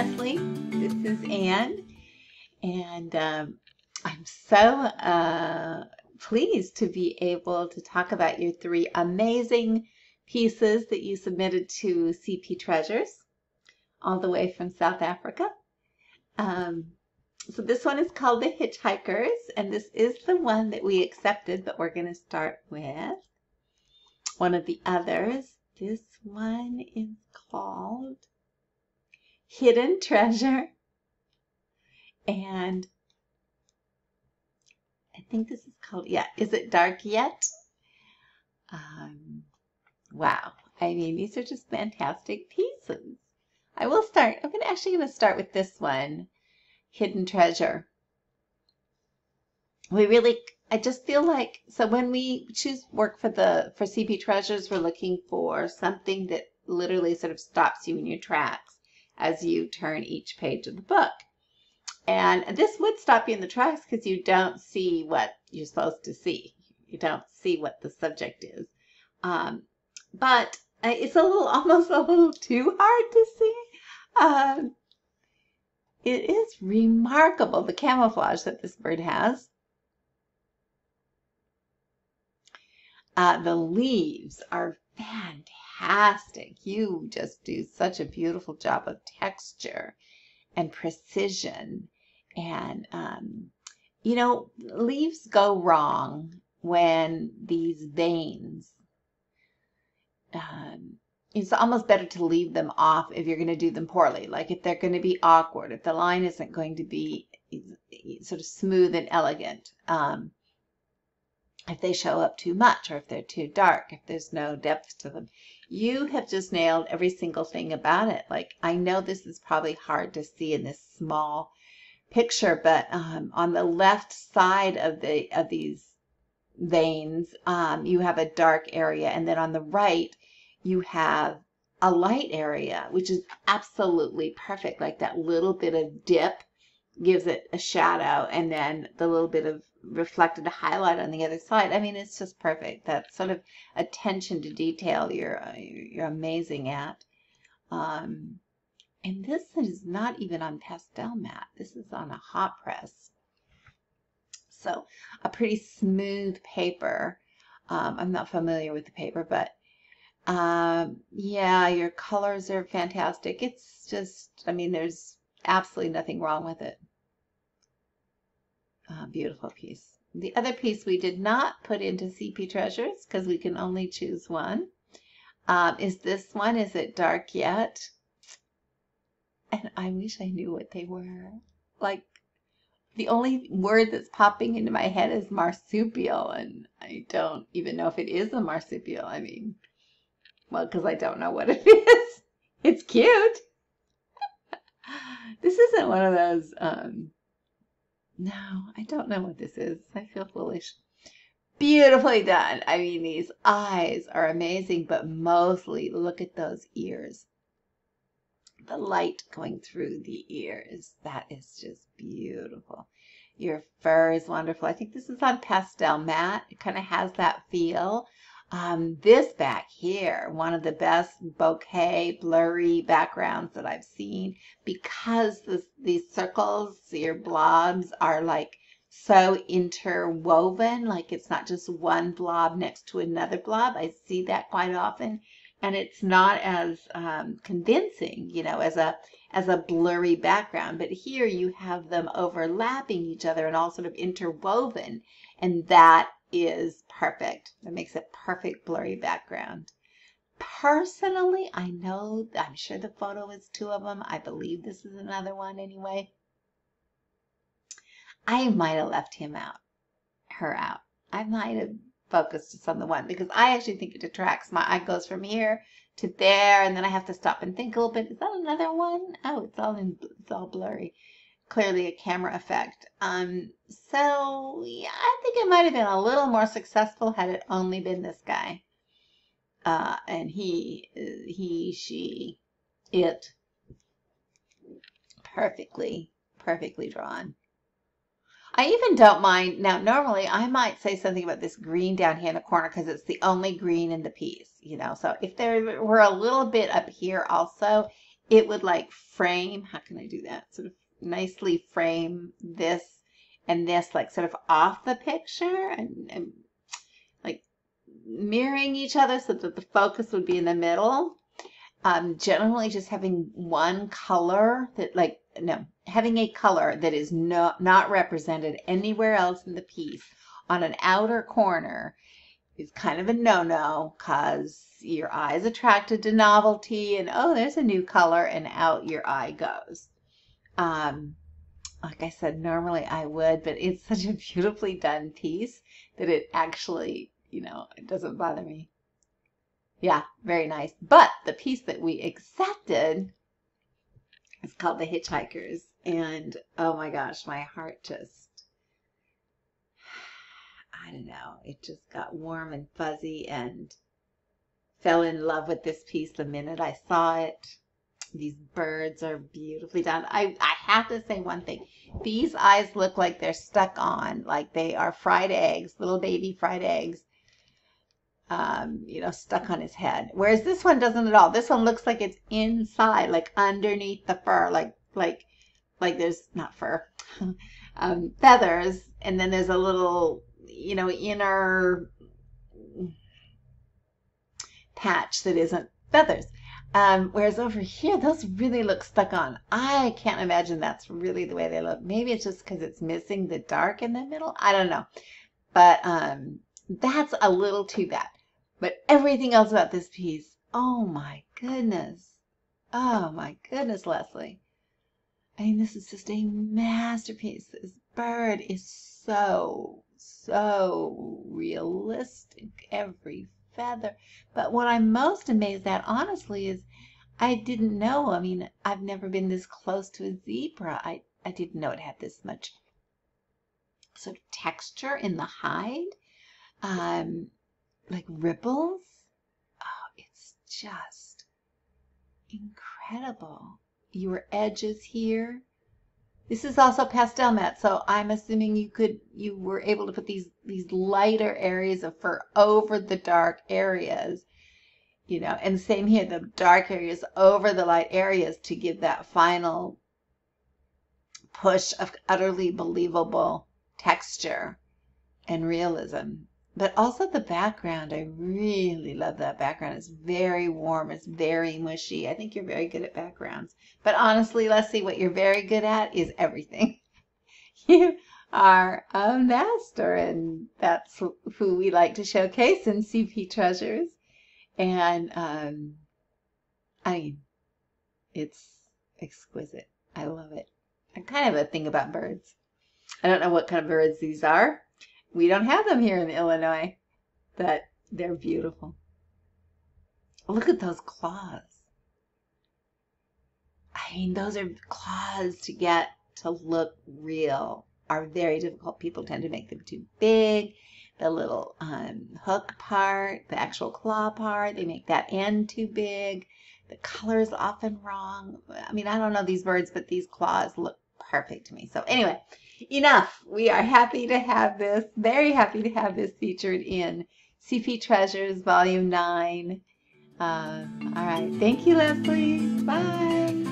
Lesley. This is Anne, and I'm so pleased to be able to talk about your three amazing pieces that you submitted to CP Treasures, all the way from South Africa. So this one is called The Hitchhikers, and this is the one that we accepted, but we're going to start with one of the others. This one is called Hidden Treasure, and I think this is called, Is It Dark Yet? Wow, I mean, these are just fantastic pieces. I'm actually going to start with this one, Hidden Treasure. I just feel like, so when we choose work for CP Treasures, we're looking for something that literally sort of stops you in your tracks as you turn each page of the book. And this would stop you in the tracks because you don't see what you're supposed to see. You don't see what the subject is. But it's almost a little too hard to see. It is remarkable, the camouflage that this bird has. The leaves are fantastic. You just do such a beautiful job of texture and precision. And, leaves go wrong when these veins, it's almost better to leave them off if you're going to do them poorly. Like if they're going to be awkward, if the line isn't going to be sort of smooth and elegant, if they show up too much or if they're too dark, if there's no depth to them. You have just nailed every single thing about it. Like, I know this is probably hard to see in this small picture, but on the left side of these veins, you have a dark area, and then on the right, you have a light area, which is absolutely perfect. Like that little bit of dip gives it a shadow, and then the little bit of reflected highlight on the other side. I mean, it's just perfect. That sort of attention to detail you're amazing at. And this is not even on pastel mat. This is on a hot press. So a pretty smooth paper. I'm not familiar with the paper, but yeah, your colors are fantastic. It's just, I mean, there's absolutely nothing wrong with it. Beautiful piece. The other piece we did not put into CP Treasures because we can only choose one. Is this one, Is It Dark Yet? And I wish I knew what they were. Like, the only word that's popping into my head is marsupial, and I don't even know if it is a marsupial. I mean, well, because I don't know what it is. It's cute. This isn't one of those, no, I don't know what this is. I feel foolish. Beautifully done. I mean, these eyes are amazing, but mostly look at those ears. The light going through the ears. That is just beautiful. Your fur is wonderful. I think this is on pastel matte. It kind of has that feel. This back here, one of the best bokeh blurry backgrounds that I've seen, because these circles, your blobs are like so interwoven, like it's not just one blob next to another blob. I see that quite often, and it's not as convincing, as a blurry background. But here you have them overlapping each other and all sort of interwoven, and that is perfect. That makes a perfect blurry background. Personally, I'm sure the photo is two of them. I believe this is another one anyway. I might have left her out. I might have focused just on the one, because I actually think it detracts. My eye goes from here to there, and then I have to stop and think a little bit. Is that another one? Oh, it's all blurry. Clearly a camera effect. So yeah, I think it might have been a little more successful had it only been this guy. And he, she, it. Perfectly drawn. I even don't mind. Now, normally I might say something about this green down here in the corner because it's the only green in the piece, So if there were a little bit up here also, it would like frame, how can I do that? Sort of nicely frame this and this, like sort of off the picture and like mirroring each other so that the focus would be in the middle. Generally just having one color that having a color that is not represented anywhere else in the piece on an outer corner is kind of a no-no, because your eye is attracted to novelty and, oh, there's a new color, and out your eye goes. Like I said, normally I would, but it's such a beautifully done piece that it actually, it doesn't bother me. Yeah, very nice. But the piece that we accepted is called The Hitchhikers. And oh my gosh, my heart just, I don't know, it just got warm and fuzzy and fell in love with this piece the minute I saw it. These birds are beautifully done. I have to say one thing. These eyes look like they're stuck on, like they are fried eggs, little baby fried eggs. Stuck on his head. Whereas this one doesn't at all. This one looks like it's inside, like underneath the fur, like there's not fur, feathers, and then there's a little, inner patch that isn't feathers. Whereas over here, those really look stuck on. I can't imagine that's really the way they look. Maybe it's just because it's missing the dark in the middle. I don't know. But that's a little too bad. But everything else about this piece, oh my goodness. Oh my goodness, Lesley. I mean, this is just a masterpiece. This bird is so realistic. Every feather. But what I'm most amazed at, honestly, is I didn't know. I mean, I've never been this close to a zebra. I didn't know it had this much sort of texture in the hide. Like ripples. Oh, it's just incredible. Your edges here. This is also pastel matte, so I'm assuming you were able to put these lighter areas of fur over the dark areas, and same here, the dark areas over the light areas to give that final push of utterly believable texture and realism. But also the background, I really love that background. It's very warm. It's very mushy. I think you're very good at backgrounds. But honestly, Lesley, what you're very good at is everything. You are a master, and that's who we like to showcase in CP Treasures. And I mean, it's exquisite. I love it. I kind of have a thing about birds. I don't know what kind of birds these are. We don't have them here in Illinois, but they're beautiful. Look at those claws. I mean, those are claws to get to look real are very difficult. People tend to make them too big. The little hook part, the actual claw part, they make that end too big. The color is often wrong. I mean, I don't know these birds, but these claws look perfect to me. So anyway, enough. We are happy to have this, very happy to have this featured in CP Treasures Volume 9. All right. Thank you, Lesley. Bye.